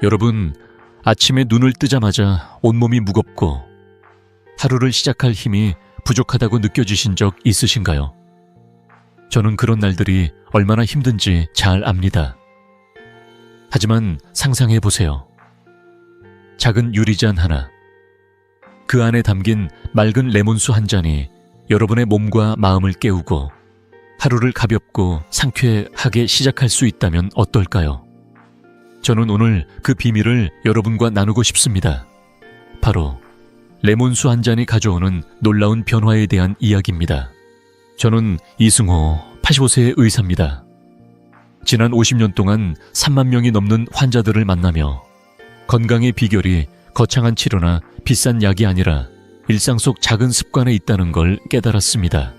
여러분, 아침에 눈을 뜨자마자 온몸이 무겁고 하루를 시작할 힘이 부족하다고 느껴지신 적 있으신가요? 저는 그런 날들이 얼마나 힘든지 잘 압니다. 하지만 상상해 보세요. 작은 유리잔 하나, 그 안에 담긴 맑은 레몬수 한 잔이 여러분의 몸과 마음을 깨우고 하루를 가볍고 상쾌하게 시작할 수 있다면 어떨까요? 저는 오늘 그 비밀을 여러분과 나누고 싶습니다. 바로 레몬수 한 잔이 가져오는 놀라운 변화에 대한 이야기입니다. 저는 이승호, 85세의 의사입니다. 지난 50년 동안 3만 명이 넘는 환자들을 만나며 건강의 비결이 거창한 치료나 비싼 약이 아니라 일상 속 작은 습관에 있다는 걸 깨달았습니다.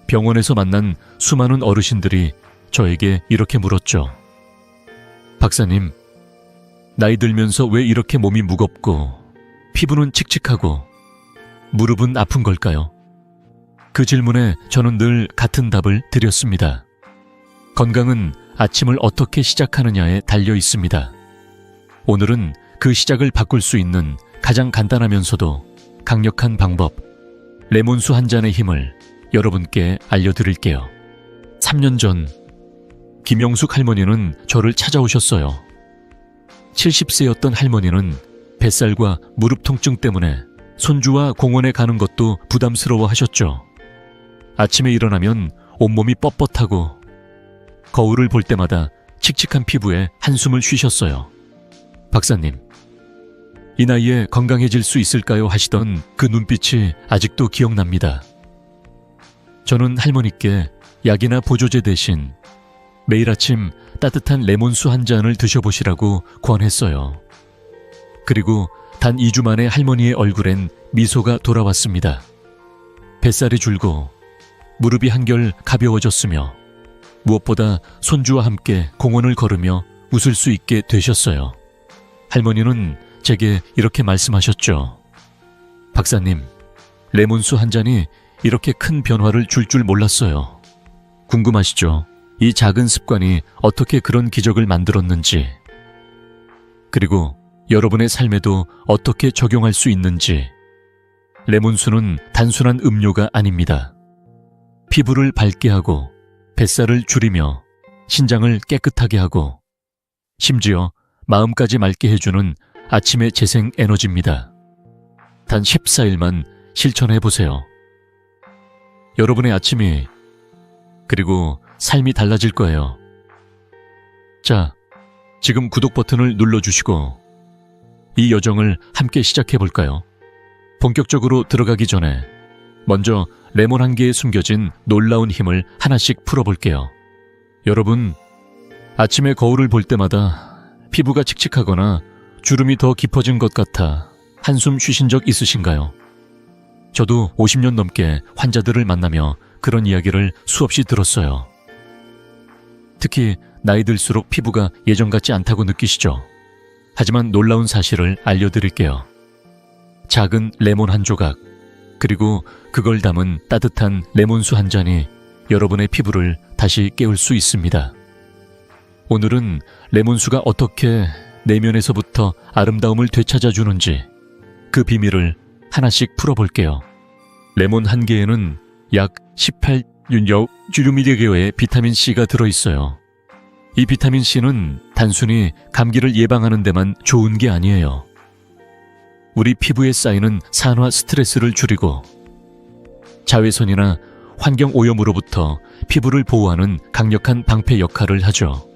병원에서 만난 수많은 어르신들이 저에게 이렇게 물었죠. 박사님, 나이 들면서 왜 이렇게 몸이 무겁고 피부는 칙칙하고 무릎은 아픈 걸까요? 그 질문에 저는 늘 같은 답을 드렸습니다. 건강은 아침을 어떻게 시작하느냐에 달려 있습니다. 오늘은 그 시작을 바꿀 수 있는 가장 간단하면서도 강력한 방법, 레몬수 한 잔의 힘을 여러분께 알려드릴게요. 3년 전 김영숙 할머니는 저를 찾아오셨어요. 70세였던 할머니는 뱃살과 무릎 통증 때문에 손주와 공원에 가는 것도 부담스러워 하셨죠. 아침에 일어나면 온몸이 뻣뻣하고 거울을 볼 때마다 칙칙한 피부에 한숨을 쉬셨어요. 박사님, 이 나이에 건강해질 수 있을까요? 하시던 그 눈빛이 아직도 기억납니다. 저는 할머니께 약이나 보조제 대신 매일 아침 따뜻한 레몬수 한 잔을 드셔보시라고 권했어요. 그리고 단 2주 만에 할머니의 얼굴엔 미소가 돌아왔습니다. 뱃살이 줄고 무릎이 한결 가벼워졌으며 무엇보다 손주와 함께 공원을 걸으며 웃을 수 있게 되셨어요. 할머니는 제게 이렇게 말씀하셨죠. 박사님, 레몬수 한 잔이 이렇게 큰 변화를 줄 몰랐어요. 궁금하시죠? 이 작은 습관이 어떻게 그런 기적을 만들었는지, 그리고 여러분의 삶에도 어떻게 적용할 수 있는지. 레몬수는 단순한 음료가 아닙니다. 피부를 밝게 하고 뱃살을 줄이며 신장을 깨끗하게 하고 심지어 마음까지 맑게 해주는 아침의 재생 에너지입니다. 단 14일만 실천해보세요. 여러분의 아침이, 그리고 삶이 달라질 거예요. 자, 지금 구독 버튼을 눌러주시고 이 여정을 함께 시작해볼까요? 본격적으로 들어가기 전에 먼저 레몬 한 개에 숨겨진 놀라운 힘을 하나씩 풀어볼게요. 여러분, 아침에 거울을 볼 때마다 피부가 칙칙하거나 주름이 더 깊어진 것 같아 한숨 쉬신 적 있으신가요? 저도 50년 넘게 환자들을 만나며 그런 이야기를 수없이 들었어요. 특히 나이 들수록 피부가 예전 같지 않다고 느끼시죠? 하지만 놀라운 사실을 알려드릴게요. 작은 레몬 한 조각, 그리고 그걸 담은 따뜻한 레몬수 한 잔이 여러분의 피부를 다시 깨울 수 있습니다. 오늘은 레몬수가 어떻게 내면에서부터 아름다움을 되찾아주는지 그 비밀을 하나씩 풀어볼게요. 레몬 한 개에는 약 18윤역 주류미리교의 비타민C가 들어있어요. 이 비타민C는 단순히 감기를 예방하는 데만 좋은 게 아니에요. 우리 피부에 쌓이는 산화 스트레스를 줄이고 자외선이나 환경 오염으로부터 피부를 보호하는 강력한 방패 역할을 하죠.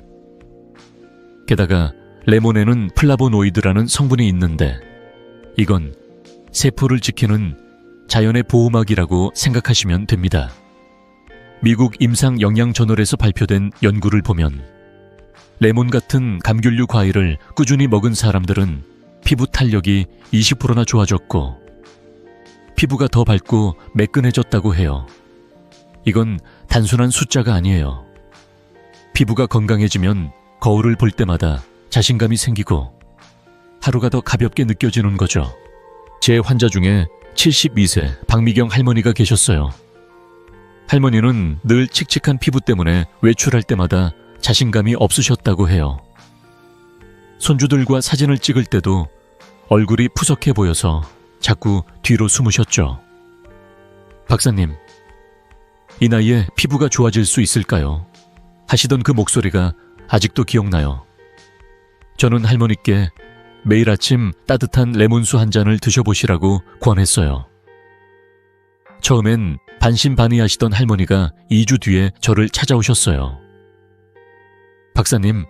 게다가 레몬에는 플라보노이드라는 성분이 있는데 이건 세포를 지키는 자연의 보호막이라고 생각하시면 됩니다. 미국 임상영양저널에서 발표된 연구를 보면 레몬 같은 감귤류 과일을 꾸준히 먹은 사람들은 피부 탄력이 20%나 좋아졌고 피부가 더 밝고 매끈해졌다고 해요. 이건 단순한 숫자가 아니에요. 피부가 건강해지면 거울을 볼 때마다 자신감이 생기고 하루가 더 가볍게 느껴지는 거죠. 제 환자 중에 72세 박미경 할머니가 계셨어요. 할머니는 늘 칙칙한 피부 때문에 외출할 때마다 자신감이 없으셨다고 해요. 손주들과 사진을 찍을 때도 얼굴이 푸석해 보여서 자꾸 뒤로 숨으셨죠. 박사님, 이 나이에 피부가 좋아질 수 있을까요? 하시던 그 목소리가 아직도 기억나요. 저는 할머니께 매일 아침 따뜻한 레몬수 한 잔을 드셔보시라고 권했어요. 처음엔 반신반의하시던 할머니가 2주 뒤에 저를 찾아오셨어요. 박사님,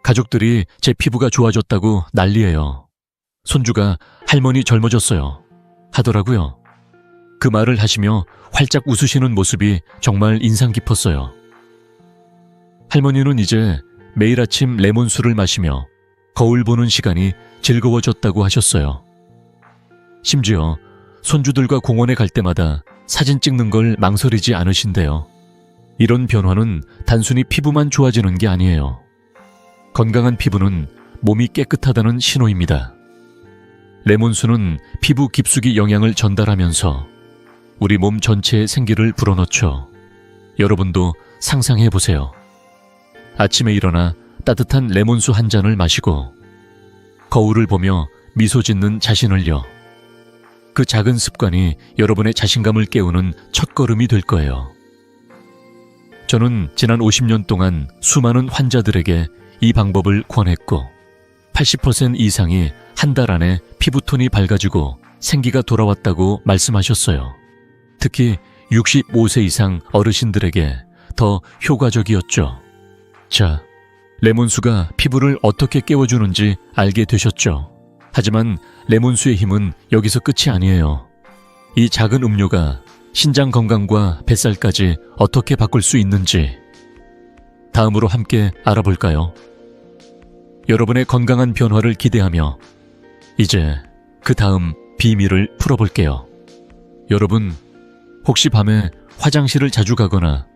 가족들이 제 피부가 좋아졌다고 난리예요. 손주가 할머니 젊어졌어요. 하더라고요. 그 말을 하시며 활짝 웃으시는 모습이 정말 인상 깊었어요. 할머니는 이제 매일 아침 레몬수를 마시며 거울 보는 시간이 즐거워졌다고 하셨어요. 심지어 손주들과 공원에 갈 때마다 사진 찍는 걸 망설이지 않으신대요. 이런 변화는 단순히 피부만 좋아지는 게 아니에요. 건강한 피부는 몸이 깨끗하다는 신호입니다. 레몬수는 피부 깊숙이 영양을 전달하면서 우리 몸 전체에 생기를 불어넣죠. 여러분도 상상해보세요. 아침에 일어나 따뜻한 레몬수 한 잔을 마시고 거울을 보며 미소 짓는 자신을요. 그 작은 습관이 여러분의 자신감을 깨우는 첫걸음이 될 거예요. 저는 지난 50년 동안 수많은 환자들에게 이 방법을 권했고 80% 이상이 한 달 안에 피부톤이 밝아지고 생기가 돌아왔다고 말씀하셨어요. 특히 65세 이상 어르신들에게 더 효과적이었죠. 자, 레몬수가 피부를 어떻게 깨워주는지 알게 되셨죠? 하지만 레몬수의 힘은 여기서 끝이 아니에요. 이 작은 음료가 신장 건강과 뱃살까지 어떻게 바꿀 수 있는지 다음으로 함께 알아볼까요? 여러분의 건강한 변화를 기대하며 이제 그 다음 비밀을 풀어볼게요. 여러분, 혹시 밤에 화장실을 자주 가거나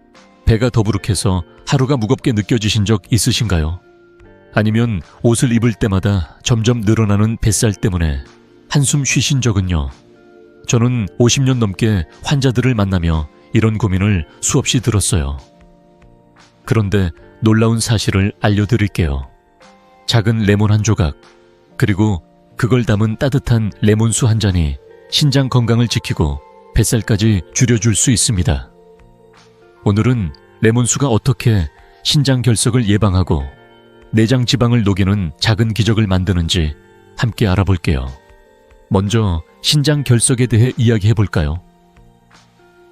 배가 더부룩해서 하루가 무겁게 느껴지신 적 있으신가요? 아니면 옷을 입을 때마다 점점 늘어나는 뱃살 때문에 한숨 쉬신 적은요? 저는 50년 넘게 환자들을 만나며 이런 고민을 수없이 들었어요. 그런데 놀라운 사실을 알려드릴게요. 작은 레몬 한 조각, 그리고 그걸 담은 따뜻한 레몬수 한 잔이 신장 건강을 지키고 뱃살까지 줄여줄 수 있습니다. 오늘은 레몬수가 어떻게 신장 결석을 예방하고 내장 지방을 녹이는 작은 기적을 만드는지 함께 알아볼게요. 먼저 신장 결석에 대해 이야기해 볼까요?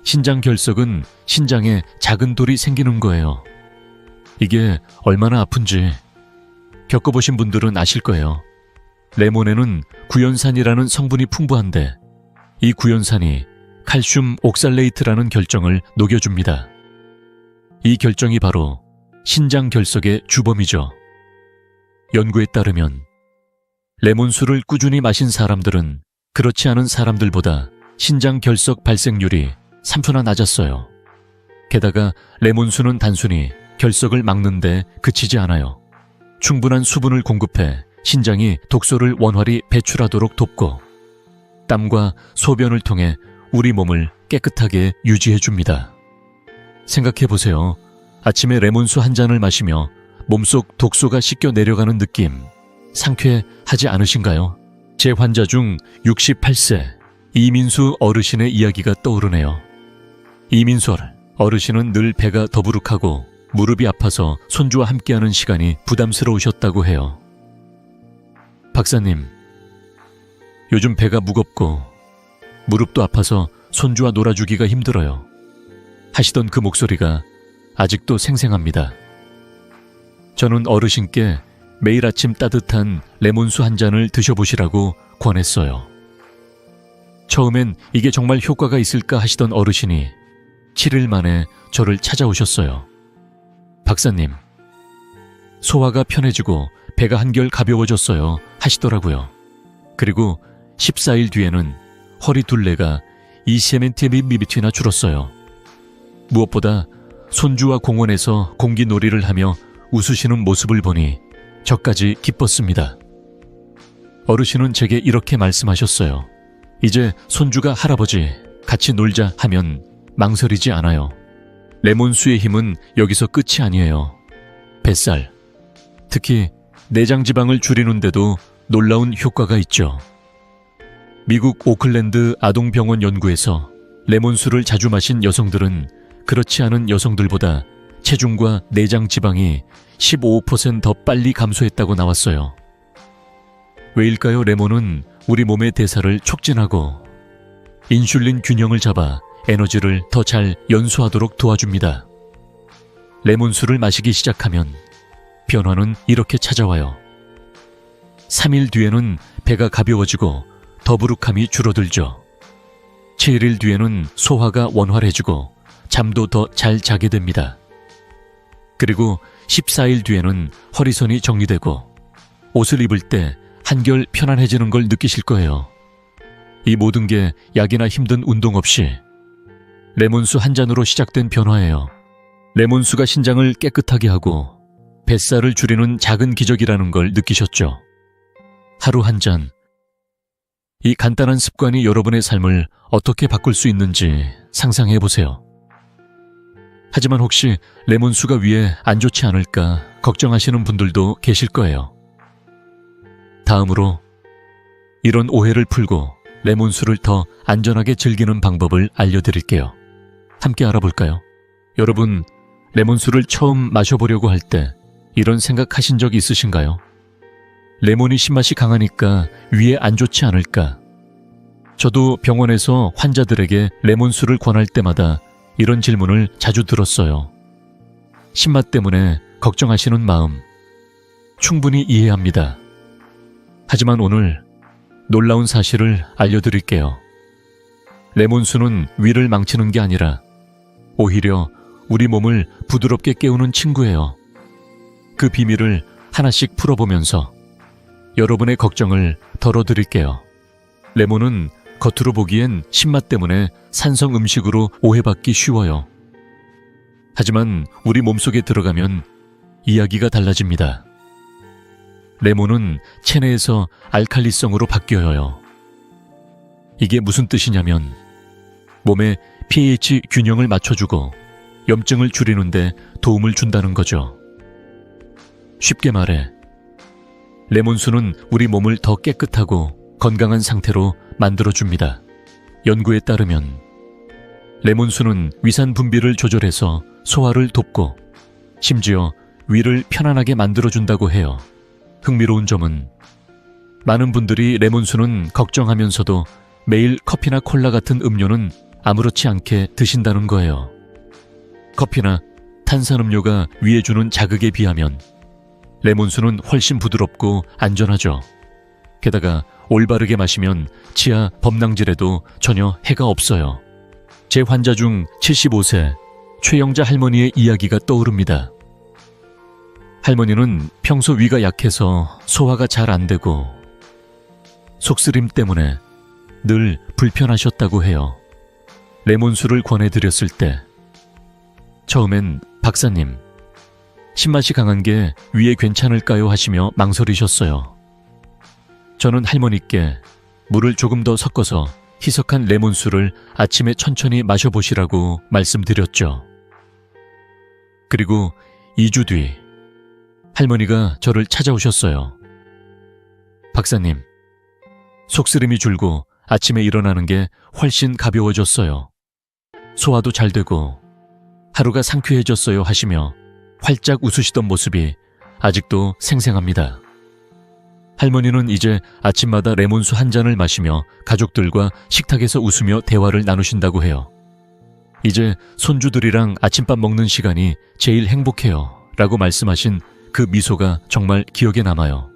신장 결석은 신장에 작은 돌이 생기는 거예요. 이게 얼마나 아픈지 겪어보신 분들은 아실 거예요. 레몬에는 구연산이라는 성분이 풍부한데 이 구연산이 칼슘 옥살레이트라는 결정을 녹여줍니다. 이 결정이 바로 신장 결석의 주범이죠. 연구에 따르면 레몬수를 꾸준히 마신 사람들은 그렇지 않은 사람들보다 신장 결석 발생률이 3초나 낮았어요. 게다가 레몬수는 단순히 결석을 막는 데 그치지 않아요. 충분한 수분을 공급해 신장이 독소를 원활히 배출하도록 돕고 땀과 소변을 통해 우리 몸을 깨끗하게 유지해줍니다. 생각해보세요. 아침에 레몬수 한 잔을 마시며 몸속 독소가 씻겨 내려가는 느낌, 상쾌하지 않으신가요? 제 환자 중 68세 이민수 어르신의 이야기가 떠오르네요. 이민수 어르신은 늘 배가 더부룩하고 무릎이 아파서 손주와 함께하는 시간이 부담스러우셨다고 해요. 박사님, 요즘 배가 무겁고 무릎도 아파서 손주와 놀아주기가 힘들어요. 하시던 그 목소리가 아직도 생생합니다. 저는 어르신께 매일 아침 따뜻한 레몬수 한 잔을 드셔보시라고 권했어요. 처음엔 이게 정말 효과가 있을까 하시던 어르신이 7일 만에 저를 찾아오셨어요. 박사님, 소화가 편해지고 배가 한결 가벼워졌어요 하시더라고요. 그리고 14일 뒤에는 허리 둘레가 2cm이나 줄었어요. 무엇보다 손주와 공원에서 공기놀이를 하며 웃으시는 모습을 보니 저까지 기뻤습니다. 어르신은 제게 이렇게 말씀하셨어요. 이제 손주가 할아버지 같이 놀자 하면 망설이지 않아요. 레몬수의 힘은 여기서 끝이 아니에요. 뱃살, 특히 내장 지방을 줄이는데도 놀라운 효과가 있죠. 미국 오클랜드 아동병원 연구에서 레몬수를 자주 마신 여성들은 그렇지 않은 여성들보다 체중과 내장 지방이 15% 더 빨리 감소했다고 나왔어요. 왜일까요? 레몬은 우리 몸의 대사를 촉진하고 인슐린 균형을 잡아 에너지를 더 잘 연소하도록 도와줍니다. 레몬수를 마시기 시작하면 변화는 이렇게 찾아와요. 3일 뒤에는 배가 가벼워지고 더부룩함이 줄어들죠. 7일 뒤에는 소화가 원활해지고 잠도 더 잘 자게 됩니다. 그리고 14일 뒤에는 허리선이 정리되고 옷을 입을 때 한결 편안해지는 걸 느끼실 거예요. 이 모든 게 약이나 힘든 운동 없이 레몬수 한 잔으로 시작된 변화예요. 레몬수가 신장을 깨끗하게 하고 뱃살을 줄이는 작은 기적이라는 걸 느끼셨죠? 하루 한 잔. 이 간단한 습관이 여러분의 삶을 어떻게 바꿀 수 있는지 상상해 보세요. 하지만 혹시 레몬수가 위에 안 좋지 않을까 걱정하시는 분들도 계실 거예요. 다음으로 이런 오해를 풀고 레몬수를 더 안전하게 즐기는 방법을 알려드릴게요. 함께 알아볼까요? 여러분, 레몬수를 처음 마셔보려고 할 때 이런 생각하신 적 있으신가요? 레몬이 신맛이 강하니까 위에 안 좋지 않을까? 저도 병원에서 환자들에게 레몬수를 권할 때마다 이런 질문을 자주 들었어요. 신맛 때문에 걱정하시는 마음 충분히 이해합니다. 하지만 오늘 놀라운 사실을 알려드릴게요. 레몬수는 위를 망치는 게 아니라 오히려 우리 몸을 부드럽게 깨우는 친구예요. 그 비밀을 하나씩 풀어보면서 여러분의 걱정을 덜어드릴게요. 레몬은 겉으로 보기엔 신맛 때문에 산성 음식으로 오해받기 쉬워요. 하지만 우리 몸속에 들어가면 이야기가 달라집니다. 레몬은 체내에서 알칼리성으로 바뀌어요. 이게 무슨 뜻이냐면 몸의 pH 균형을 맞춰주고 염증을 줄이는데 도움을 준다는 거죠. 쉽게 말해 레몬수는 우리 몸을 더 깨끗하고 건강한 상태로 만들어줍니다. 연구에 따르면 레몬수는 위산 분비를 조절해서 소화를 돕고 심지어 위를 편안하게 만들어준다고 해요. 흥미로운 점은 많은 분들이 레몬수는 걱정하면서도 매일 커피나 콜라 같은 음료는 아무렇지 않게 드신다는 거예요. 커피나 탄산음료가 위에 주는 자극에 비하면 레몬수는 훨씬 부드럽고 안전하죠. 게다가 올바르게 마시면 치아 범랑질에도 전혀 해가 없어요. 제 환자 중 75세 최영자 할머니의 이야기가 떠오릅니다. 할머니는 평소 위가 약해서 소화가 잘 안 되고 속쓰림 때문에 늘 불편하셨다고 해요. 레몬수를 권해드렸을 때 처음엔 박사님, 신맛이 강한 게 위에 괜찮을까요? 하시며 망설이셨어요. 저는 할머니께 물을 조금 더 섞어서 희석한 레몬수를 아침에 천천히 마셔보시라고 말씀드렸죠. 그리고 2주 뒤 할머니가 저를 찾아오셨어요. 박사님, 속쓰림이 줄고 아침에 일어나는 게 훨씬 가벼워졌어요. 소화도 잘 되고 하루가 상쾌해졌어요 하시며 활짝 웃으시던 모습이 아직도 생생합니다. 할머니는 이제 아침마다 레몬수 한 잔을 마시며 가족들과 식탁에서 웃으며 대화를 나누신다고 해요. 이제 손주들이랑 아침밥 먹는 시간이 제일 행복해요 라고 말씀하신 그 미소가 정말 기억에 남아요.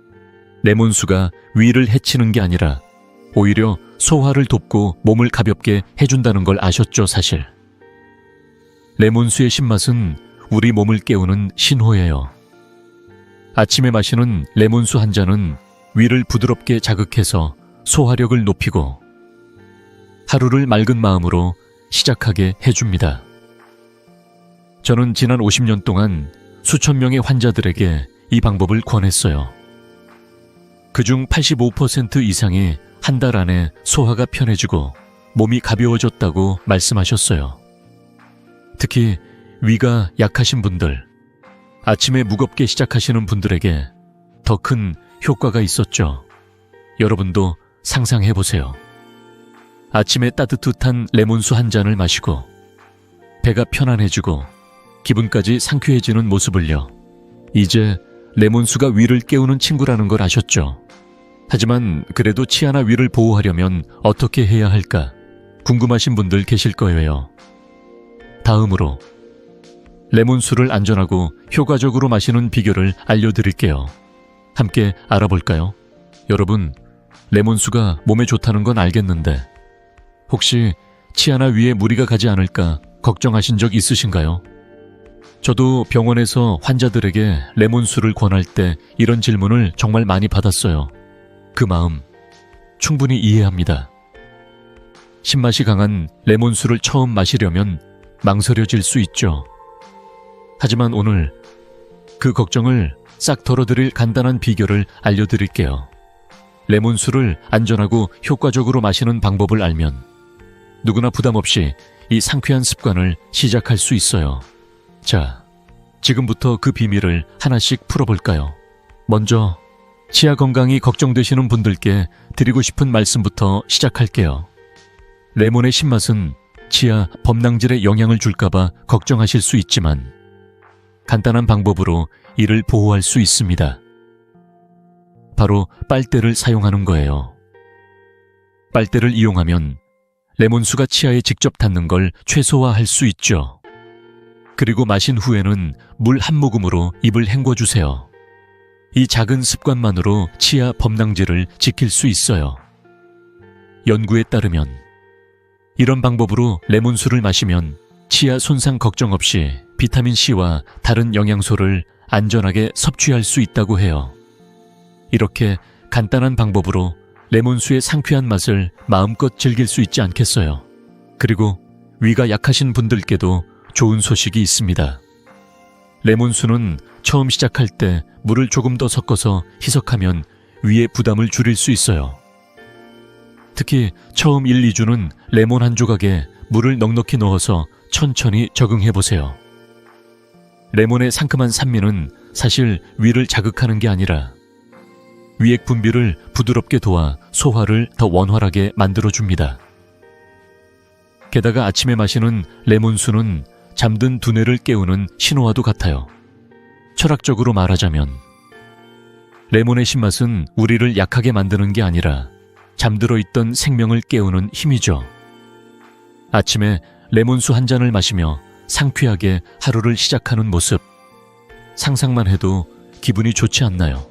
레몬수가 위를 해치는 게 아니라 오히려 소화를 돕고 몸을 가볍게 해준다는 걸 아셨죠, 사실. 레몬수의 신맛은 우리 몸을 깨우는 신호예요. 아침에 마시는 레몬수 한 잔은 위를 부드럽게 자극해서 소화력을 높이고 하루를 맑은 마음으로 시작하게 해줍니다. 저는 지난 50년 동안 수천 명의 환자들에게 이 방법을 권했어요. 그중 85% 이상이 한 달 안에 소화가 편해지고 몸이 가벼워졌다고 말씀하셨어요. 특히 위가 약하신 분들, 아침에 무겁게 시작하시는 분들에게 더 큰 효과가 있었죠. 여러분도 상상해보세요. 아침에 따뜻한 레몬수 한 잔을 마시고 배가 편안해지고 기분까지 상쾌해지는 모습을요. 이제 레몬수가 위를 깨우는 친구라는 걸 아셨죠? 하지만 그래도 치아나 위를 보호하려면 어떻게 해야 할까 궁금하신 분들 계실 거예요. 다음으로 레몬수를 안전하고 효과적으로 마시는 비결을 알려드릴게요. 함께 알아볼까요? 여러분, 레몬수가 몸에 좋다는 건 알겠는데 혹시 치아나 위에 무리가 가지 않을까 걱정하신 적 있으신가요? 저도 병원에서 환자들에게 레몬수를 권할 때 이런 질문을 정말 많이 받았어요. 그 마음 충분히 이해합니다. 신맛이 강한 레몬수를 처음 마시려면 망설여질 수 있죠. 하지만 오늘 그 걱정을 싹 덜어드릴 간단한 비결을 알려드릴게요. 레몬수를 안전하고 효과적으로 마시는 방법을 알면 누구나 부담 없이 이 상쾌한 습관을 시작할 수 있어요. 자, 지금부터 그 비밀을 하나씩 풀어볼까요? 먼저 치아 건강이 걱정되시는 분들께 드리고 싶은 말씀부터 시작할게요. 레몬의 신맛은 치아 범랑질에 영향을 줄까봐 걱정하실 수 있지만 간단한 방법으로 이를 보호할 수 있습니다. 바로 빨대를 사용하는 거예요. 빨대를 이용하면 레몬수가 치아에 직접 닿는 걸 최소화할 수 있죠. 그리고 마신 후에는 물 한 모금으로 입을 헹궈주세요. 이 작은 습관만으로 치아 범랑질을 지킬 수 있어요. 연구에 따르면 이런 방법으로 레몬수를 마시면 치아 손상 걱정 없이 비타민C와 다른 영양소를 안전하게 섭취할 수 있다고 해요. 이렇게 간단한 방법으로 레몬수의 상쾌한 맛을 마음껏 즐길 수 있지 않겠어요? 그리고 위가 약하신 분들께도 좋은 소식이 있습니다. 레몬수는 처음 시작할 때 물을 조금 더 섞어서 희석하면 위의 부담을 줄일 수 있어요. 특히 처음 1, 2주는 레몬 한 조각에 물을 넉넉히 넣어서 천천히 적응해보세요. 레몬의 상큼한 산미는 사실 위를 자극하는 게 아니라 위액 분비를 부드럽게 도와 소화를 더 원활하게 만들어줍니다. 게다가 아침에 마시는 레몬수는 잠든 두뇌를 깨우는 신호와도 같아요. 철학적으로 말하자면 레몬의 신맛은 우리를 약하게 만드는 게 아니라 잠들어 있던 생명을 깨우는 힘이죠. 아침에 레몬수 한 잔을 마시며 상쾌하게 하루를 시작하는 모습, 상상만 해도 기분이 좋지 않나요?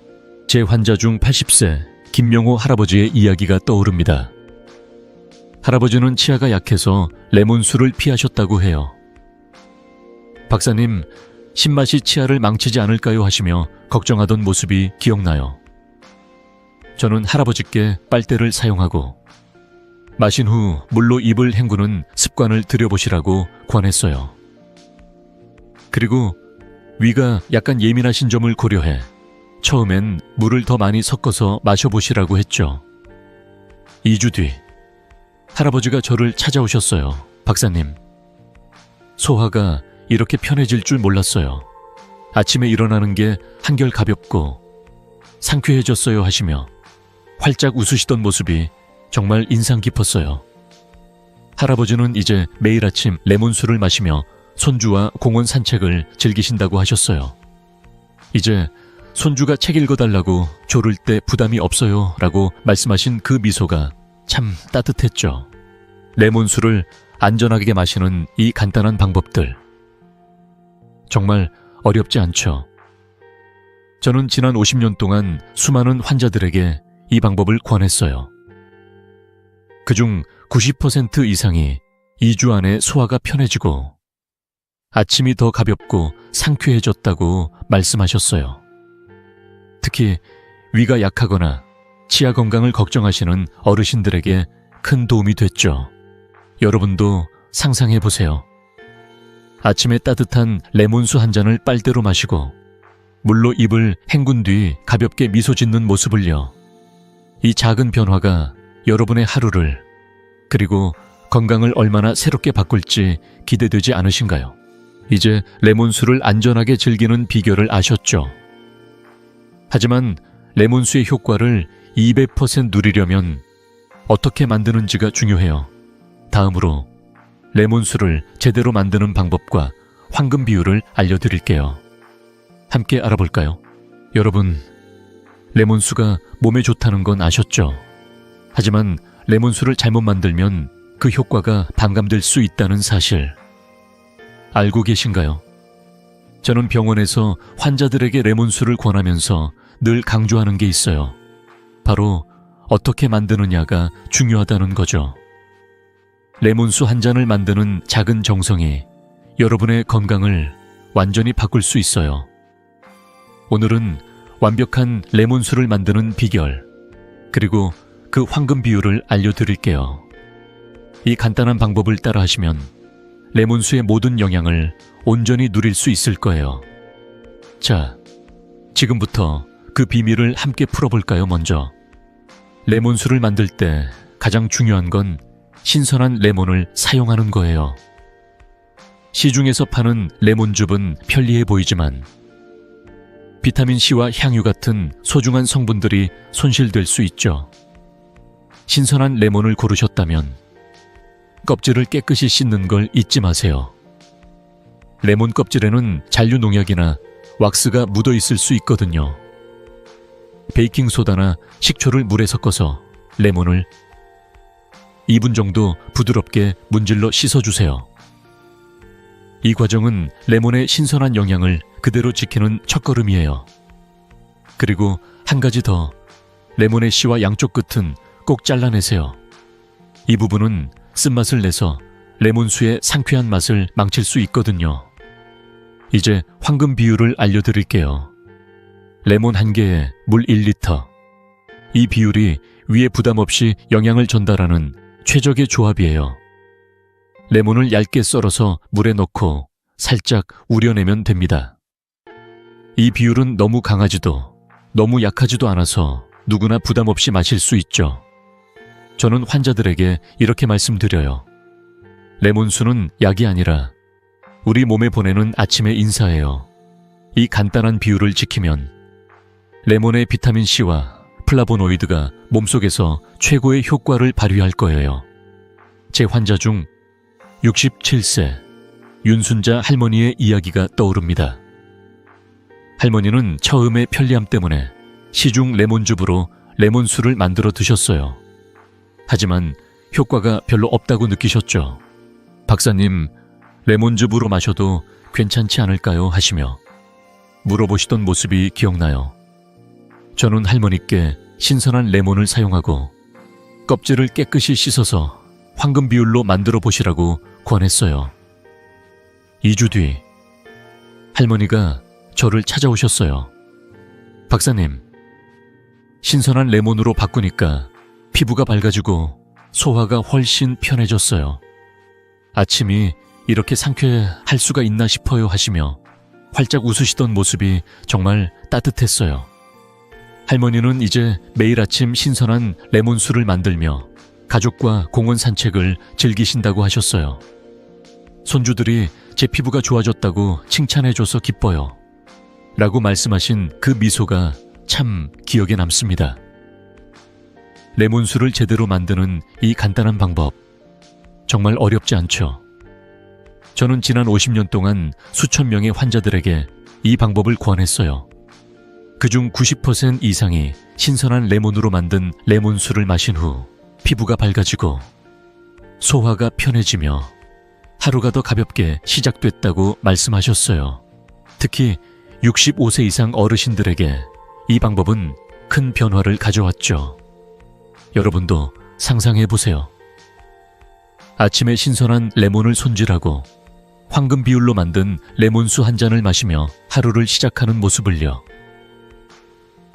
제 환자 중 80세 김명호 할아버지의 이야기가 떠오릅니다. 할아버지는 치아가 약해서 레몬수를 피하셨다고 해요. 박사님, 신맛이 치아를 망치지 않을까요? 하시며 걱정하던 모습이 기억나요. 저는 할아버지께 빨대를 사용하고 마신 후 물로 입을 헹구는 습관을 들여보시라고 권했어요. 그리고 위가 약간 예민하신 점을 고려해 처음엔 물을 더 많이 섞어서 마셔보시라고 했죠. 2주 뒤 할아버지가 저를 찾아오셨어요. 박사님, 소화가 이렇게 편해질 줄 몰랐어요. 아침에 일어나는 게 한결 가볍고 상쾌해졌어요 하시며 활짝 웃으시던 모습이 정말 인상 깊었어요. 할아버지는 이제 매일 아침 레몬수를 마시며 손주와 공원 산책을 즐기신다고 하셨어요. 이제 손주가 책 읽어달라고 조를 때 부담이 없어요 라고 말씀하신 그 미소가 참 따뜻했죠. 레몬수를 안전하게 마시는 이 간단한 방법들 정말 어렵지 않죠. 저는 지난 50년 동안 수많은 환자들에게 이 방법을 권했어요. 그중 90% 이상이 2주 안에 소화가 편해지고 아침이 더 가볍고 상쾌해졌다고 말씀하셨어요. 특히 위가 약하거나 치아 건강을 걱정하시는 어르신들에게 큰 도움이 됐죠. 여러분도 상상해보세요. 아침에 따뜻한 레몬수 한 잔을 빨대로 마시고 물로 입을 헹군 뒤 가볍게 미소 짓는 모습을요. 이 작은 변화가 여러분의 하루를 그리고 건강을 얼마나 새롭게 바꿀지 기대되지 않으신가요? 이제 레몬수를 안전하게 즐기는 비결을 아셨죠? 하지만 레몬수의 효과를 200% 누리려면 어떻게 만드는지가 중요해요. 다음으로 레몬수를 제대로 만드는 방법과 황금 비율을 알려드릴게요. 함께 알아볼까요? 여러분, 레몬수가 몸에 좋다는 건 아셨죠? 하지만 레몬수를 잘못 만들면 그 효과가 반감될 수 있다는 사실 알고 계신가요? 저는 병원에서 환자들에게 레몬수를 권하면서 늘 강조하는 게 있어요. 바로 어떻게 만드느냐가 중요하다는 거죠. 레몬수 한 잔을 만드는 작은 정성이 여러분의 건강을 완전히 바꿀 수 있어요. 오늘은 완벽한 레몬수를 만드는 비결, 그리고 그 황금 비율을 알려드릴게요. 이 간단한 방법을 따라하시면 레몬수의 모든 영양을 온전히 누릴 수 있을 거예요. 자, 지금부터 그 비밀을 함께 풀어볼까요? 먼저, 레몬수를 만들 때 가장 중요한 건 신선한 레몬을 사용하는 거예요. 시중에서 파는 레몬즙은 편리해 보이지만 비타민C와 향유 같은 소중한 성분들이 손실될 수 있죠. 신선한 레몬을 고르셨다면 껍질을 깨끗이 씻는 걸 잊지 마세요. 레몬 껍질에는 잔류 농약이나 왁스가 묻어 있을 수 있거든요. 베이킹소다나 식초를 물에 섞어서 레몬을 2분 정도 부드럽게 문질러 씻어주세요. 이 과정은 레몬의 신선한 영양을 그대로 지키는 첫걸음이에요. 그리고 한 가지 더, 레몬의 씨와 양쪽 끝은 꼭 잘라내세요. 이 부분은 쓴맛을 내서 레몬수의 상쾌한 맛을 망칠 수 있거든요. 이제 황금 비율을 알려드릴게요. 레몬 1개에 물 1리터. 이 비율이 위에 부담 없이 영양을 전달하는 최적의 조합이에요. 레몬을 얇게 썰어서 물에 넣고 살짝 우려내면 됩니다. 이 비율은 너무 강하지도 너무 약하지도 않아서 누구나 부담 없이 마실 수 있죠. 저는 환자들에게 이렇게 말씀드려요. 레몬수는 약이 아니라 우리 몸에 보내는 아침의 인사예요. 이 간단한 비율을 지키면 레몬의 비타민C와 플라보노이드가 몸속에서 최고의 효과를 발휘할 거예요. 제 환자 중 67세 윤순자 할머니의 이야기가 떠오릅니다. 할머니는 처음에 편리함 때문에 시중 레몬즙으로 레몬수를 만들어 드셨어요. 하지만 효과가 별로 없다고 느끼셨죠. 박사님, 레몬즙으로 마셔도 괜찮지 않을까요? 하시며 물어보시던 모습이 기억나요. 저는 할머니께 신선한 레몬을 사용하고 껍질을 깨끗이 씻어서 황금 비율로 만들어 보시라고 권했어요. 2주 뒤 할머니가 저를 찾아오셨어요. 박사님, 신선한 레몬으로 바꾸니까 피부가 밝아지고 소화가 훨씬 편해졌어요. 아침이 이렇게 상쾌할 수가 있나 싶어요 하시며 활짝 웃으시던 모습이 정말 따뜻했어요. 할머니는 이제 매일 아침 신선한 레몬수를 만들며 가족과 공원 산책을 즐기신다고 하셨어요. 손주들이 제 피부가 좋아졌다고 칭찬해줘서 기뻐요. 라고 말씀하신 그 미소가 참 기억에 남습니다. 레몬수를 제대로 만드는 이 간단한 방법, 정말 어렵지 않죠? 저는 지난 50년 동안 수천 명의 환자들에게 이 방법을 권했어요. 그중 90% 이상이 신선한 레몬으로 만든 레몬수를 마신 후 피부가 밝아지고 소화가 편해지며 하루가 더 가볍게 시작됐다고 말씀하셨어요. 특히 65세 이상 어르신들에게 이 방법은 큰 변화를 가져왔죠. 여러분도 상상해보세요. 아침에 신선한 레몬을 손질하고 황금 비율로 만든 레몬수 한 잔을 마시며 하루를 시작하는 모습을요.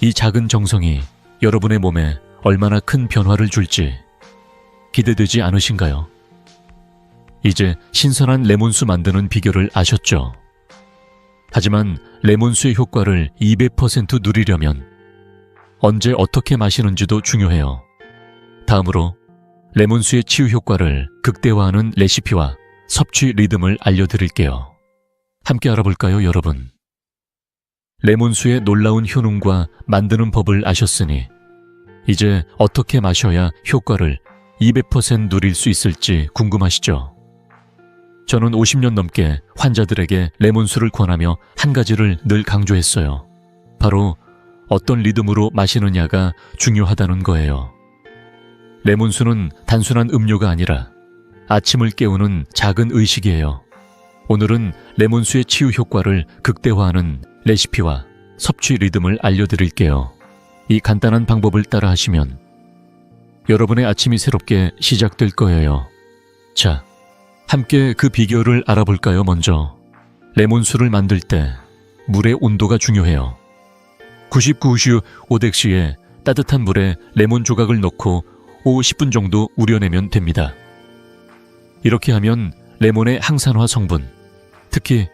이 작은 정성이 여러분의 몸에 얼마나 큰 변화를 줄지 기대되지 않으신가요? 이제 신선한 레몬수 만드는 비결을 아셨죠? 하지만 레몬수의 효과를 200% 누리려면 언제 어떻게 마시는지도 중요해요. 다음으로 레몬수의 치유 효과를 극대화하는 레시피와 섭취 리듬을 알려드릴게요. 함께 알아볼까요, 여러분? 레몬수의 놀라운 효능과 만드는 법을 아셨으니 이제 어떻게 마셔야 효과를 200% 누릴 수 있을지 궁금하시죠? 저는 50년 넘게 환자들에게 레몬수를 권하며 한 가지를 늘 강조했어요. 바로 어떤 리듬으로 마시느냐가 중요하다는 거예요. 레몬수는 단순한 음료가 아니라 아침을 깨우는 작은 의식이에요. 오늘은 레몬수의 치유 효과를 극대화하는 레시피와 섭취 리듬을 알려드릴게요. 이 간단한 방법을 따라 하시면 여러분의 아침이 새롭게 시작될 거예요. 자, 함께 그 비결을 알아볼까요? 먼저 레몬수를 만들 때 물의 온도가 중요해요. 99슈 500C에 따뜻한 물에 레몬 조각을 넣고 10분 정도 우려내면 됩니다. 이렇게 하면 레몬의 항산화 성분, 특히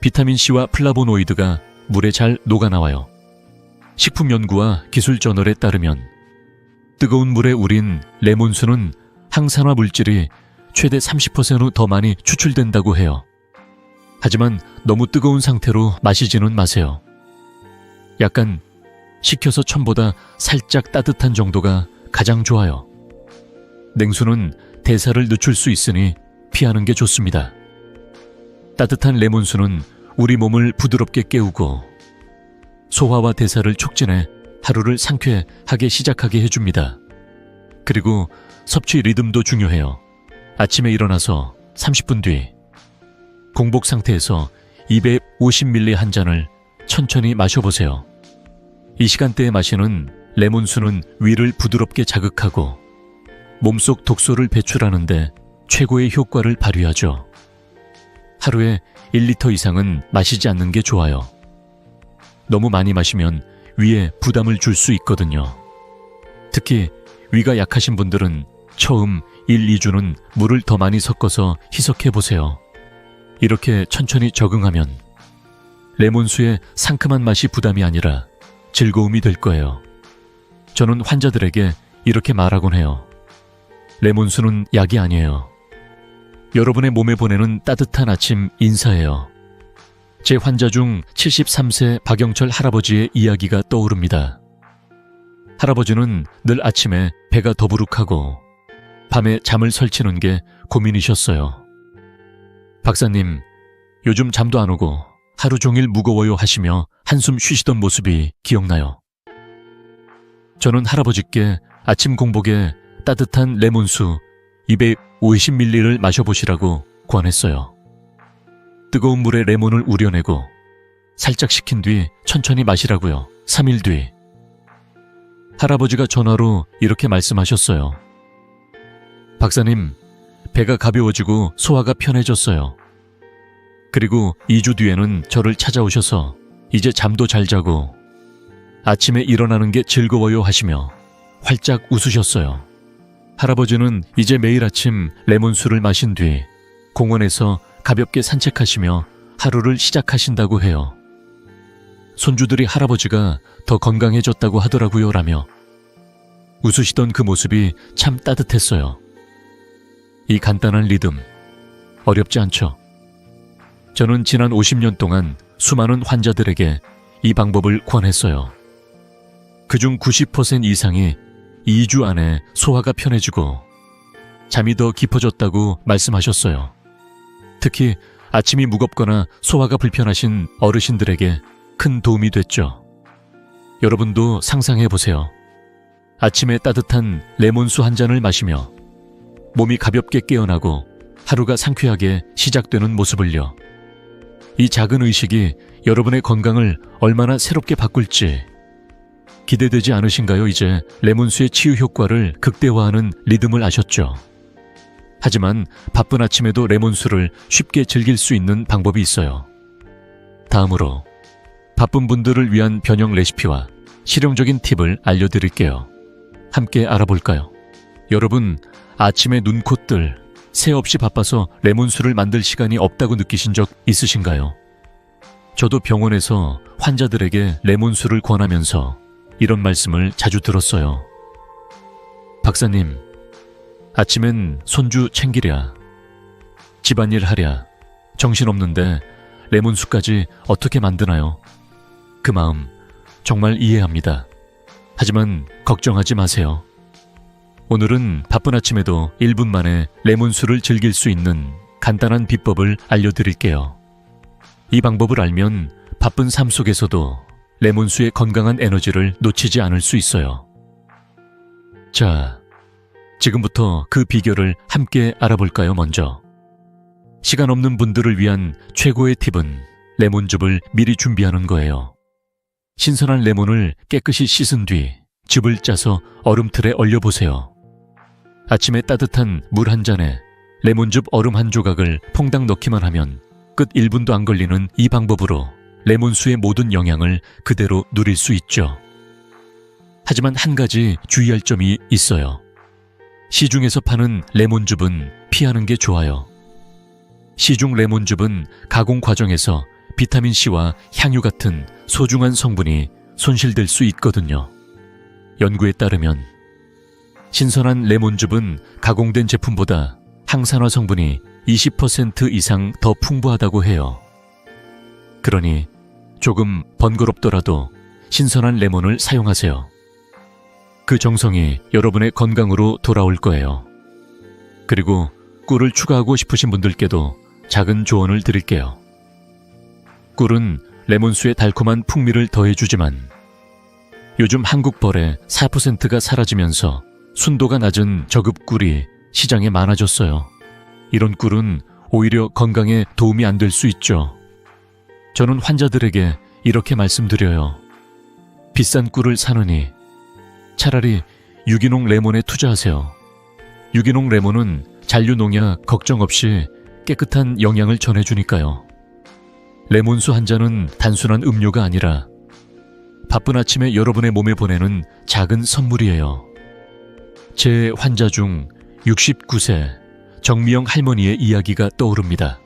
비타민C와 플라보노이드가 물에 잘 녹아나와요. 식품연구와 기술저널에 따르면 뜨거운 물에 우린 레몬수는 항산화 물질이 최대 30% 더 많이 추출된다고 해요. 하지만 너무 뜨거운 상태로 마시지는 마세요. 약간 식혀서 첨보다 살짝 따뜻한 정도가 가장 좋아요. 냉수는 대사를 늦출 수 있으니 피하는 게 좋습니다. 따뜻한 레몬수는 우리 몸을 부드럽게 깨우고 소화와 대사를 촉진해 하루를 상쾌하게 시작하게 해줍니다. 그리고 섭취 리듬도 중요해요. 아침에 일어나서 30분 뒤 공복 상태에서 250ml 한 잔을 천천히 마셔보세요. 이 시간대에 마시는 레몬수는 위를 부드럽게 자극하고 몸속 독소를 배출하는데 최고의 효과를 발휘하죠. 하루에 1리터 이상은 마시지 않는 게 좋아요. 너무 많이 마시면 위에 부담을 줄 수 있거든요. 특히 위가 약하신 분들은 처음 1, 2주는 물을 더 많이 섞어서 희석해보세요. 이렇게 천천히 적응하면 레몬수의 상큼한 맛이 부담이 아니라 즐거움이 될 거예요. 저는 환자들에게 이렇게 말하곤 해요. 레몬수는 약이 아니에요. 여러분의 몸에 보내는 따뜻한 아침 인사예요. 제 환자 중 73세 박영철 할아버지의 이야기가 떠오릅니다. 할아버지는 늘 아침에 배가 더부룩하고 밤에 잠을 설치는 게 고민이셨어요. 박사님, 요즘 잠도 안 오고 하루 종일 무거워요 하시며 한숨 쉬시던 모습이 기억나요. 저는 할아버지께 아침 공복에 따뜻한 레몬수 250ml를 마셔보시라고 권했어요. 뜨거운 물에 레몬을 우려내고 살짝 식힌 뒤 천천히 마시라고요. 3일 뒤. 할아버지가 전화로 이렇게 말씀하셨어요. 박사님, 배가 가벼워지고 소화가 편해졌어요. 그리고 2주 뒤에는 저를 찾아오셔서 이제 잠도 잘 자고 아침에 일어나는 게 즐거워요 하시며 활짝 웃으셨어요. 할아버지는 이제 매일 아침 레몬수를 마신 뒤 공원에서 가볍게 산책하시며 하루를 시작하신다고 해요. 손주들이 할아버지가 더 건강해졌다고 하더라고요 라며 웃으시던 그 모습이 참 따뜻했어요. 이 간단한 리듬, 어렵지 않죠? 저는 지난 50년 동안 수많은 환자들에게 이 방법을 권했어요. 그중 90% 이상이 2주 안에 소화가 편해지고 잠이 더 깊어졌다고 말씀하셨어요. 특히 아침이 무겁거나 소화가 불편하신 어르신들에게 큰 도움이 됐죠. 여러분도 상상해보세요. 아침에 따뜻한 레몬수 한 잔을 마시며 몸이 가볍게 깨어나고 하루가 상쾌하게 시작되는 모습을요. 이 작은 의식이 여러분의 건강을 얼마나 새롭게 바꿀지 기대되지 않으신가요? 이제 레몬수의 치유 효과를 극대화하는 리듬을 아셨죠? 하지만 바쁜 아침에도 레몬수를 쉽게 즐길 수 있는 방법이 있어요. 다음으로 바쁜 분들을 위한 변형 레시피와 실용적인 팁을 알려드릴게요. 함께 알아볼까요? 여러분, 아침에 눈, 코, 뜰 새 없이 바빠서 레몬수를 만들 시간이 없다고 느끼신 적 있으신가요? 저도 병원에서 환자들에게 레몬수를 권하면서 이런 말씀을 자주 들었어요. 박사님, 아침엔 손주 챙기랴, 집안일 하랴, 정신없는데 레몬수까지 어떻게 만드나요? 그 마음 정말 이해합니다. 하지만 걱정하지 마세요. 오늘은 바쁜 아침에도 1분 만에 레몬수를 즐길 수 있는 간단한 비법을 알려드릴게요. 이 방법을 알면 바쁜 삶 속에서도 레몬수의 건강한 에너지를 놓치지 않을 수 있어요. 자, 지금부터 그 비결을 함께 알아볼까요? 먼저 시간 없는 분들을 위한 최고의 팁은 레몬즙을 미리 준비하는 거예요. 신선한 레몬을 깨끗이 씻은 뒤 즙을 짜서 얼음틀에 얼려보세요. 아침에 따뜻한 물 한 잔에 레몬즙 얼음 한 조각을 퐁당 넣기만 하면 끝 1분도 안 걸리는 이 방법으로 레몬수의 모든 영양을 그대로 누릴 수 있죠. 하지만 한 가지 주의할 점이 있어요. 시중에서 파는 레몬즙은 피하는 게 좋아요. 시중 레몬즙은 가공 과정에서 비타민C와 향유 같은 소중한 성분이 손실될 수 있거든요. 연구에 따르면 신선한 레몬즙은 가공된 제품보다 항산화 성분이 20% 이상 더 풍부하다고 해요. 그러니 조금 번거롭더라도 신선한 레몬을 사용하세요. 그 정성이 여러분의 건강으로 돌아올 거예요. 그리고 꿀을 추가하고 싶으신 분들께도 작은 조언을 드릴게요. 꿀은 레몬수의 달콤한 풍미를 더해주지만 요즘 한국 벌의 4%가 사라지면서 순도가 낮은 저급 꿀이 시장에 많아졌어요. 이런 꿀은 오히려 건강에 도움이 안 될 수 있죠. 저는 환자들에게 이렇게 말씀드려요. 비싼 꿀을 사느니 차라리 유기농 레몬에 투자하세요. 유기농 레몬은 잔류농약 걱정 없이 깨끗한 영양을 전해주니까요. 레몬수 한 잔은 단순한 음료가 아니라 바쁜 아침에 여러분의 몸에 보내는 작은 선물이에요. 제 환자 중 69세 정미영 할머니의 이야기가 떠오릅니다.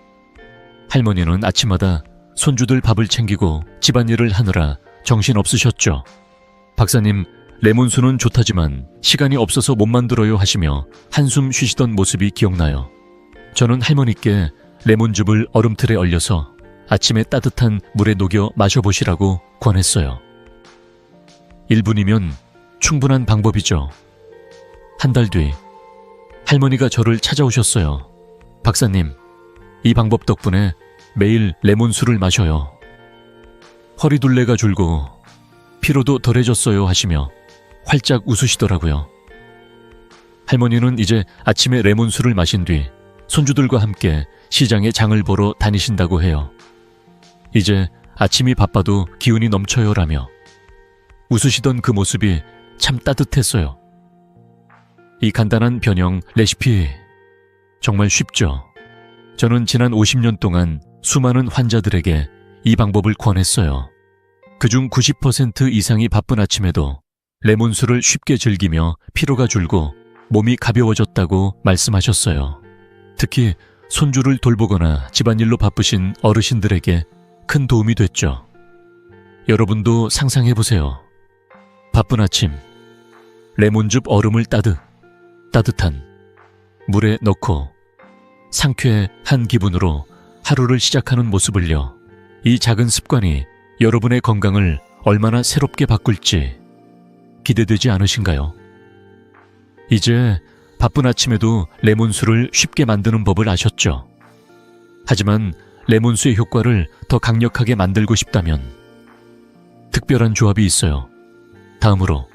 할머니는 아침마다 손주들 밥을 챙기고 집안일을 하느라 정신없으셨죠. 박사님, 레몬수는 좋다지만 시간이 없어서 못 만들어요 하시며 한숨 쉬시던 모습이 기억나요. 저는 할머니께 레몬즙을 얼음틀에 얼려서 아침에 따뜻한 물에 녹여 마셔보시라고 권했어요. 1분이면 충분한 방법이죠. 한 달 뒤 할머니가 저를 찾아오셨어요. 박사님, 이 방법 덕분에 매일 레몬수를 마셔요. 허리둘레가 줄고 피로도 덜해졌어요 하시며 활짝 웃으시더라고요. 할머니는 이제 아침에 레몬수를 마신 뒤 손주들과 함께 시장에 장을 보러 다니신다고 해요. 이제 아침이 바빠도 기운이 넘쳐요라며 웃으시던 그 모습이 참 따뜻했어요. 이 간단한 변형 레시피 정말 쉽죠? 저는 지난 50년 동안 수많은 환자들에게 이 방법을 권했어요. 그중 90% 이상이 바쁜 아침에도 레몬수를 쉽게 즐기며 피로가 줄고 몸이 가벼워졌다고 말씀하셨어요. 특히 손주를 돌보거나 집안일로 바쁘신 어르신들에게 큰 도움이 됐죠. 여러분도 상상해보세요. 바쁜 아침, 레몬즙 얼음을 따뜻한 물에 넣고 상쾌한 기분으로 하루를 시작하는 모습을요. 이 작은 습관이 여러분의 건강을 얼마나 새롭게 바꿀지 기대되지 않으신가요? 이제 바쁜 아침에도 레몬수를 쉽게 만드는 법을 아셨죠? 하지만 레몬수의 효과를 더 강력하게 만들고 싶다면 특별한 조합이 있어요. 다음으로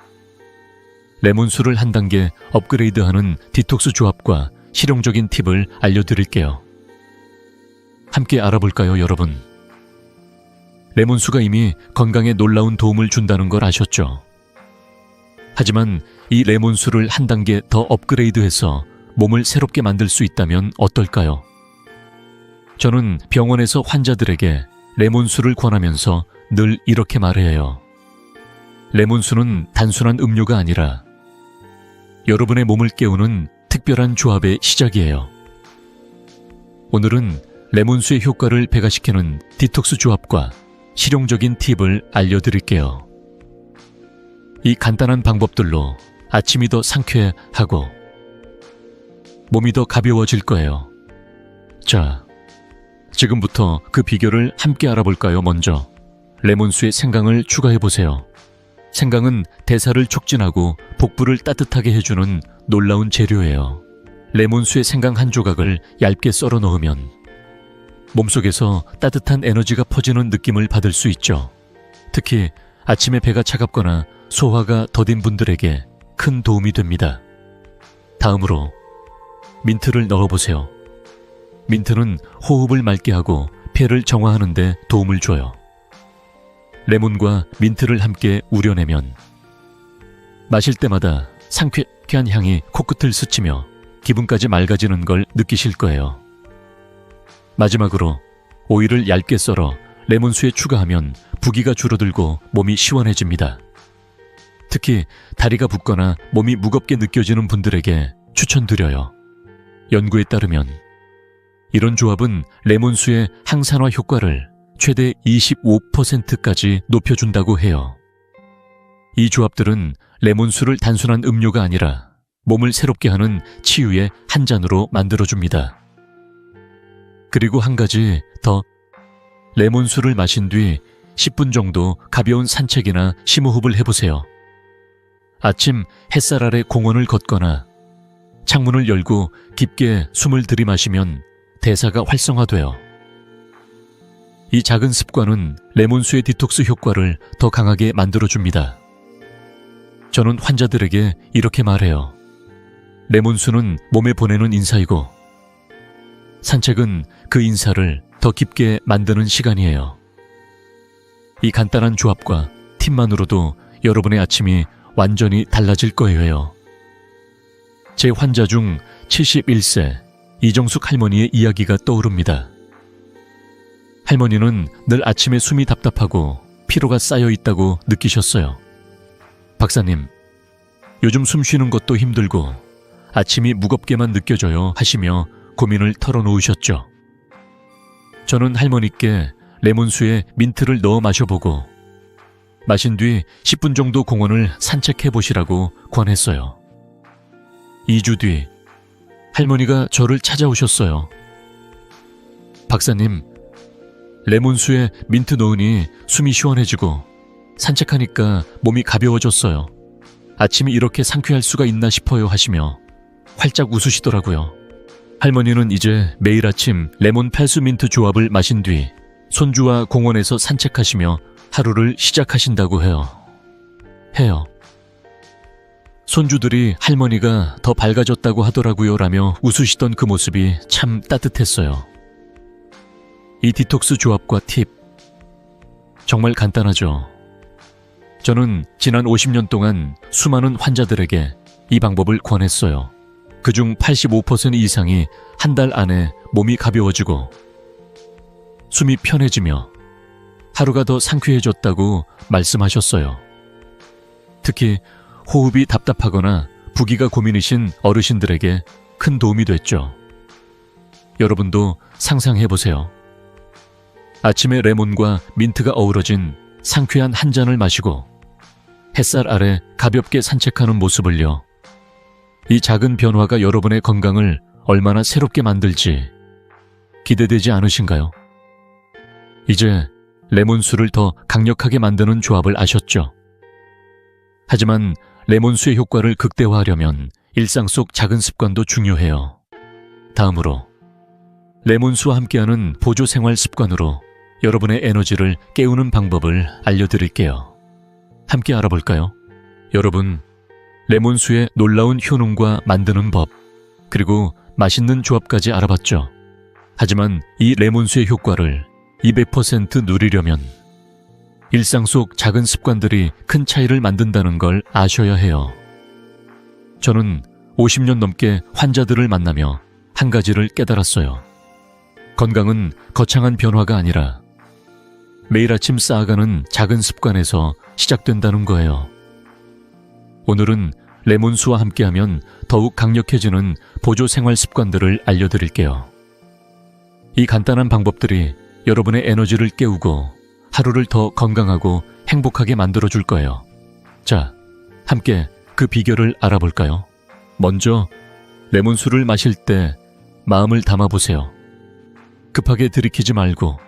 레몬수를 한 단계 업그레이드하는 디톡스 조합과 실용적인 팁을 알려드릴게요. 함께 알아볼까요, 여러분? 레몬수가 이미 건강에 놀라운 도움을 준다는 걸 아셨죠? 하지만 이 레몬수를 한 단계 더 업그레이드해서 몸을 새롭게 만들 수 있다면 어떨까요? 저는 병원에서 환자들에게 레몬수를 권하면서 늘 이렇게 말해요. 레몬수는 단순한 음료가 아니라 여러분의 몸을 깨우는 특별한 조합의 시작이에요. 오늘은 레몬수의 효과를 배가시키는 디톡스 조합과 실용적인 팁을 알려드릴게요. 이 간단한 방법들로 아침이 더 상쾌하고 몸이 더 가벼워질 거예요. 자, 지금부터 그 비결을 함께 알아볼까요? 먼저 레몬수에 생강을 추가해보세요. 생강은 대사를 촉진하고 복부를 따뜻하게 해주는 놀라운 재료예요. 레몬수에 생강 한 조각을 얇게 썰어 넣으면 몸속에서 따뜻한 에너지가 퍼지는 느낌을 받을 수 있죠. 특히 아침에 배가 차갑거나 소화가 더딘 분들에게 큰 도움이 됩니다. 다음으로 민트를 넣어보세요. 민트는 호흡을 맑게 하고 폐를 정화하는 데 도움을 줘요. 레몬과 민트를 함께 우려내면 마실 때마다 상쾌한 향이 코끝을 스치며 기분까지 맑아지는 걸 느끼실 거예요. 마지막으로 오이를 얇게 썰어 레몬수에 추가하면 부기가 줄어들고 몸이 시원해집니다. 특히 다리가 붓거나 몸이 무겁게 느껴지는 분들에게 추천드려요. 연구에 따르면 이런 조합은 레몬수의 항산화 효과를 최대 25%까지 높여준다고 해요. 이 조합들은 레몬수를 단순한 음료가 아니라 몸을 새롭게 하는 치유의 한 잔으로 만들어줍니다. 그리고 한 가지 더, 레몬수를 마신 뒤 10분 정도 가벼운 산책이나 심호흡을 해보세요. 아침 햇살 아래 공원을 걷거나 창문을 열고 깊게 숨을 들이마시면 대사가 활성화돼요. 이 작은 습관은 레몬수의 디톡스 효과를 더 강하게 만들어줍니다. 저는 환자들에게 이렇게 말해요. 레몬수는 몸에 보내는 인사이고 산책은 그 인사를 더 깊게 만드는 시간이에요. 이 간단한 조합과 팁만으로도 여러분의 아침이 완전히 달라질 거예요. 제 환자 중 71세 이정숙 할머니의 이야기가 떠오릅니다. 할머니는 늘 아침에 숨이 답답하고 피로가 쌓여 있다고 느끼셨어요. 박사님, 요즘 숨 쉬는 것도 힘들고 아침이 무겁게만 느껴져요 하시며 고민을 털어놓으셨죠. 저는 할머니께 레몬수에 민트를 넣어 마셔보고 마신 뒤 10분 정도 공원을 산책해 보시라고 권했어요. 2주 뒤 할머니가 저를 찾아오셨어요. 박사님, 레몬수에 민트 넣으니 숨이 시원해지고 산책하니까 몸이 가벼워졌어요. 아침이 이렇게 상쾌할 수가 있나 싶어요 하시며 활짝 웃으시더라고요. 할머니는 이제 매일 아침 레몬 팔수민트 조합을 마신 뒤 손주와 공원에서 산책하시며 하루를 시작하신다고 해요. 손주들이 할머니가 더 밝아졌다고 하더라고요 라며 웃으시던 그 모습이 참 따뜻했어요. 이 디톡스 조합과 팁, 정말 간단하죠. 저는 지난 50년 동안 수많은 환자들에게 이 방법을 권했어요. 그중 85% 이상이 한 달 안에 몸이 가벼워지고 숨이 편해지며 하루가 더 상쾌해졌다고 말씀하셨어요. 특히 호흡이 답답하거나 부기가 고민이신 어르신들에게 큰 도움이 됐죠. 여러분도 상상해보세요. 아침에 레몬과 민트가 어우러진 상쾌한 한 잔을 마시고 햇살 아래 가볍게 산책하는 모습을요. 이 작은 변화가 여러분의 건강을 얼마나 새롭게 만들지 기대되지 않으신가요? 이제 레몬수를 더 강력하게 만드는 조합을 아셨죠? 하지만 레몬수의 효과를 극대화하려면 일상 속 작은 습관도 중요해요. 다음으로 레몬수와 함께하는 보조 생활 습관으로 여러분의 에너지를 깨우는 방법을 알려드릴게요. 함께 알아볼까요? 여러분, 레몬수의 놀라운 효능과 만드는 법, 그리고 맛있는 조합까지 알아봤죠. 하지만 이 레몬수의 효과를 200% 누리려면 일상 속 작은 습관들이 큰 차이를 만든다는 걸 아셔야 해요. 저는 50년 넘게 환자들을 만나며 한 가지를 깨달았어요. 건강은 거창한 변화가 아니라 매일 아침 쌓아가는 작은 습관에서 시작된다는 거예요. 오늘은 레몬수와 함께하면 더욱 강력해지는 보조 생활 습관들을 알려드릴게요. 이 간단한 방법들이 여러분의 에너지를 깨우고 하루를 더 건강하고 행복하게 만들어줄 거예요. 자, 함께 그 비결을 알아볼까요? 먼저 레몬수를 마실 때 마음을 담아보세요. 급하게 들이키지 말고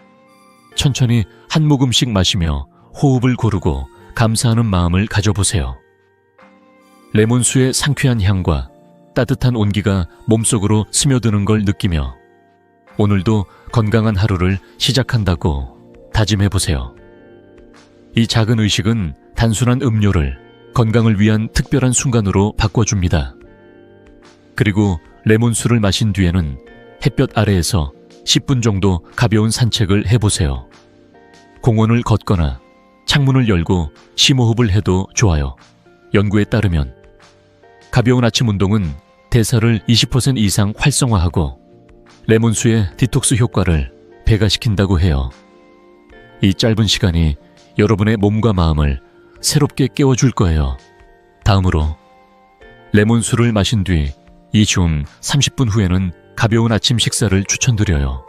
천천히 한 모금씩 마시며 호흡을 고르고 감사하는 마음을 가져보세요. 레몬수의 상쾌한 향과 따뜻한 온기가 몸속으로 스며드는 걸 느끼며 오늘도 건강한 하루를 시작한다고 다짐해보세요. 이 작은 의식은 단순한 음료를 건강을 위한 특별한 순간으로 바꿔줍니다. 그리고 레몬수를 마신 뒤에는 햇볕 아래에서 10분 정도 가벼운 산책을 해보세요. 공원을 걷거나 창문을 열고 심호흡을 해도 좋아요. 연구에 따르면 가벼운 아침 운동은 대사를 20% 이상 활성화하고 레몬수의 디톡스 효과를 배가시킨다고 해요. 이 짧은 시간이 여러분의 몸과 마음을 새롭게 깨워줄 거예요. 다음으로 레몬수를 마신 뒤 이 중 30분 후에는 가벼운 아침 식사를 추천드려요.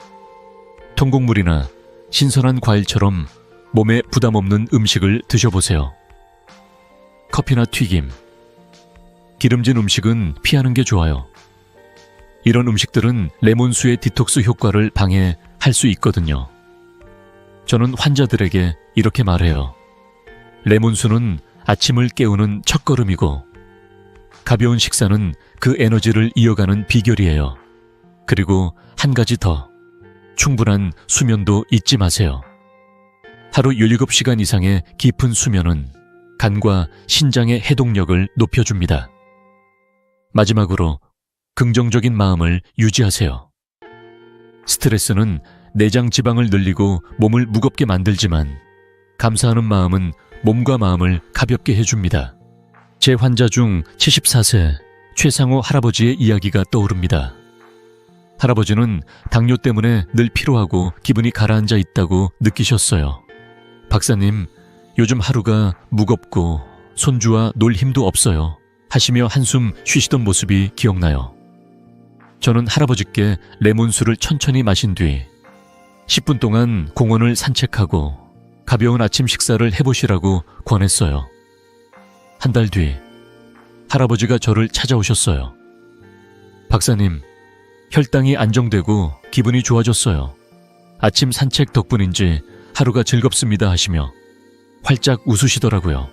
통곡물이나 신선한 과일처럼 몸에 부담 없는 음식을 드셔보세요. 커피나 튀김, 기름진 음식은 피하는 게 좋아요. 이런 음식들은 레몬수의 디톡스 효과를 방해할 수 있거든요. 저는 환자들에게 이렇게 말해요. 레몬수는 아침을 깨우는 첫걸음이고 가벼운 식사는 그 에너지를 이어가는 비결이에요. 그리고 한 가지 더, 충분한 수면도 잊지 마세요. 하루 17시간 이상의 깊은 수면은 간과 신장의 해독력을 높여줍니다. 마지막으로 긍정적인 마음을 유지하세요. 스트레스는 내장 지방을 늘리고 몸을 무겁게 만들지만 감사하는 마음은 몸과 마음을 가볍게 해줍니다. 제 환자 중 74세 최상호 할아버지의 이야기가 떠오릅니다. 할아버지는 당뇨 때문에 늘 피로하고 기분이 가라앉아 있다고 느끼셨어요. 박사님, 요즘 하루가 무겁고 손주와 놀 힘도 없어요. 하시며 한숨 쉬시던 모습이 기억나요. 저는 할아버지께 레몬수를 천천히 마신 뒤 10분 동안 공원을 산책하고 가벼운 아침 식사를 해보시라고 권했어요. 한 달 뒤 할아버지가 저를 찾아오셨어요. 박사님, 혈당이 안정되고 기분이 좋아졌어요. 아침 산책 덕분인지 하루가 즐겁습니다 하시며 활짝 웃으시더라고요.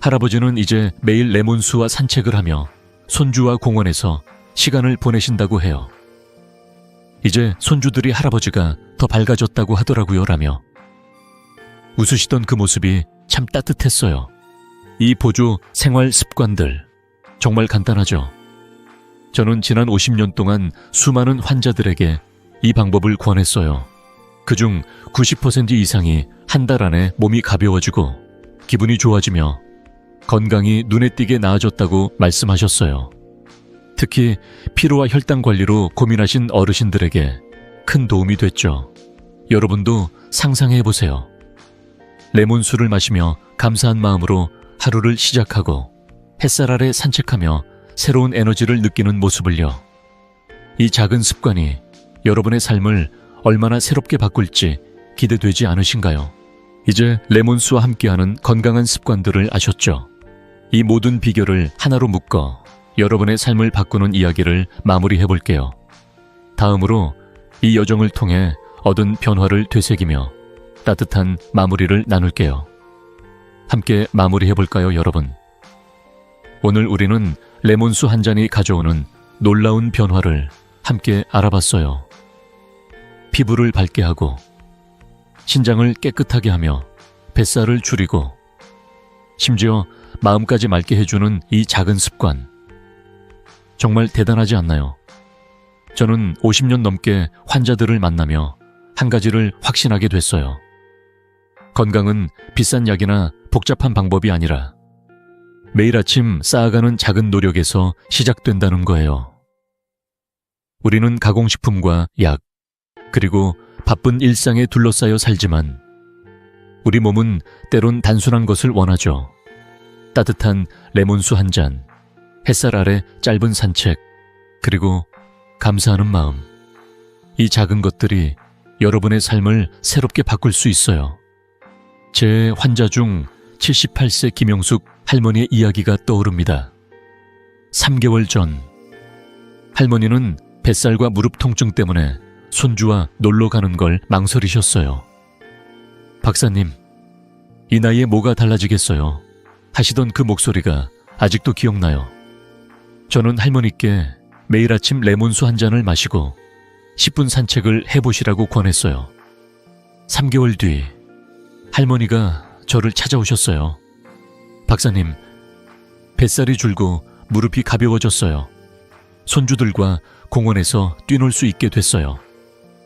할아버지는 이제 매일 레몬수와 산책을 하며 손주와 공원에서 시간을 보내신다고 해요. 이제 손주들이 할아버지가 더 밝아졌다고 하더라고요 라며 웃으시던 그 모습이 참 따뜻했어요. 이 보조 생활 습관들 정말 간단하죠. 저는 지난 50년 동안 수많은 환자들에게 이 방법을 권했어요. 그중 90% 이상이 한 달 안에 몸이 가벼워지고 기분이 좋아지며 건강이 눈에 띄게 나아졌다고 말씀하셨어요. 특히 피로와 혈당 관리로 고민하신 어르신들에게 큰 도움이 됐죠. 여러분도 상상해보세요. 레몬수를 마시며 감사한 마음으로 하루를 시작하고 햇살 아래 산책하며 새로운 에너지를 느끼는 모습을요. 이 작은 습관이 여러분의 삶을 얼마나 새롭게 바꿀지 기대되지 않으신가요? 이제 레몬수와 함께하는 건강한 습관들을 아셨죠? 이 모든 비결을 하나로 묶어 여러분의 삶을 바꾸는 이야기를 마무리해볼게요. 다음으로 이 여정을 통해 얻은 변화를 되새기며 따뜻한 마무리를 나눌게요. 함께 마무리해볼까요, 여러분? 오늘 우리는 레몬수 한 잔이 가져오는 놀라운 변화를 함께 알아봤어요. 피부를 밝게 하고 신장을 깨끗하게 하며 뱃살을 줄이고 심지어 마음까지 맑게 해주는 이 작은 습관. 정말 대단하지 않나요? 저는 50년 넘게 환자들을 만나며 한 가지를 확신하게 됐어요. 건강은 비싼 약이나 복잡한 방법이 아니라 매일 아침 쌓아가는 작은 노력에서 시작된다는 거예요. 우리는 가공식품과 약, 그리고 바쁜 일상에 둘러싸여 살지만 우리 몸은 때론 단순한 것을 원하죠. 따뜻한 레몬수 한 잔, 햇살 아래 짧은 산책, 그리고 감사하는 마음. 이 작은 것들이 여러분의 삶을 새롭게 바꿀 수 있어요. 제 환자 중 78세 김영숙 할머니의 이야기가 떠오릅니다. 3개월 전 할머니는 뱃살과 무릎 통증 때문에 손주와 놀러 가는 걸 망설이셨어요. 박사님, 이 나이에 뭐가 달라지겠어요? 하시던 그 목소리가 아직도 기억나요. 저는 할머니께 매일 아침 레몬수 한 잔을 마시고 10분 산책을 해보시라고 권했어요. 3개월 뒤 할머니가 저를 찾아오셨어요. 박사님, 뱃살이 줄고 무릎이 가벼워졌어요. 손주들과 공원에서 뛰놀 수 있게 됐어요.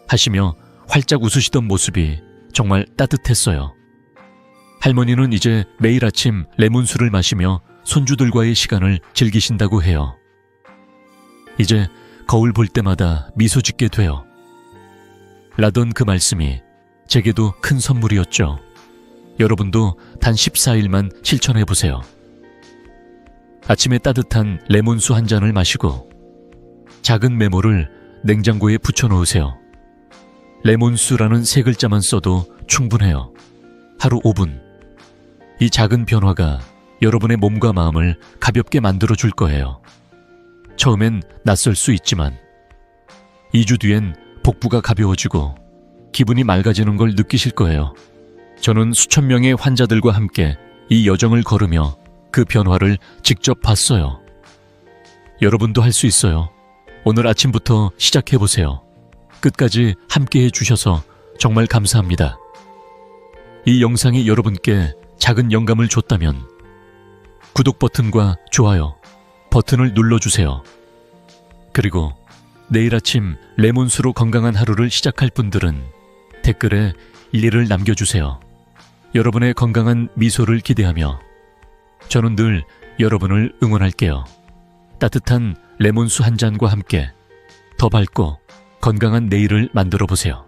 하시며 활짝 웃으시던 모습이 정말 따뜻했어요. 할머니는 이제 매일 아침 레몬수를 마시며 손주들과의 시간을 즐기신다고 해요. 이제 거울 볼 때마다 미소 짓게 돼요. 라던 그 말씀이 제게도 큰 선물이었죠. 여러분도 단 14일만 실천해보세요. 아침에 따뜻한 레몬수 한 잔을 마시고 작은 메모를 냉장고에 붙여놓으세요. 레몬수라는 세 글자만 써도 충분해요. 하루 5분. 이 작은 변화가 여러분의 몸과 마음을 가볍게 만들어줄 거예요. 처음엔 낯설 수 있지만 2주 뒤엔 복부가 가벼워지고 기분이 맑아지는 걸 느끼실 거예요. 저는 수천 명의 환자들과 함께 이 여정을 걸으며 그 변화를 직접 봤어요. 여러분도 할 수 있어요. 오늘 아침부터 시작해보세요. 끝까지 함께 해주셔서 정말 감사합니다. 이 영상이 여러분께 작은 영감을 줬다면 구독 버튼과 좋아요 버튼을 눌러주세요. 그리고 내일 아침 레몬수로 건강한 하루를 시작할 분들은 댓글에 일리를 남겨주세요. 여러분의 건강한 미소를 기대하며 저는 늘 여러분을 응원할게요. 따뜻한 레몬수 한 잔과 함께 더 밝고 건강한 내일을 만들어 보세요.